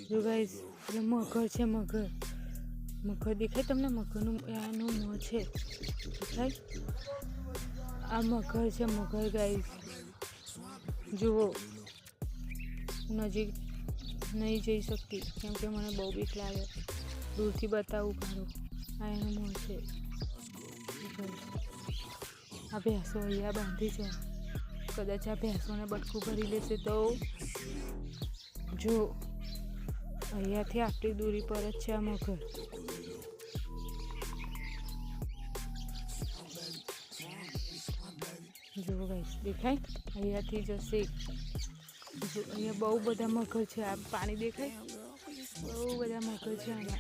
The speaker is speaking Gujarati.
જો ગાઈસ એટલે મગર છે, મગર દેખાય તમને? મગરનું આનું મોં છે, દેખાય? આ મગર છે, મગર ગાઈસ જુઓ. નજીક નહીં જઈ શકતી કેમ કે મને બહુ બીક લાગે. દૂરથી બતાવું ખરું. આ એનું મોં છે. આ ભેંસો અહીંયા બાંધી છે. કદાચ આ ભેંસોને બટકું ભરી લેશે તો જો અહીંયાથી આટલી દૂરી પર જ છે આ મગર. જુઓ ગાઈસ દેખાય? અહીંયાથી જશે. જો અહીંયા બહુ બધા મગર છે. આ પાણી દેખાય? બહુ બધા મગર છે આમાં.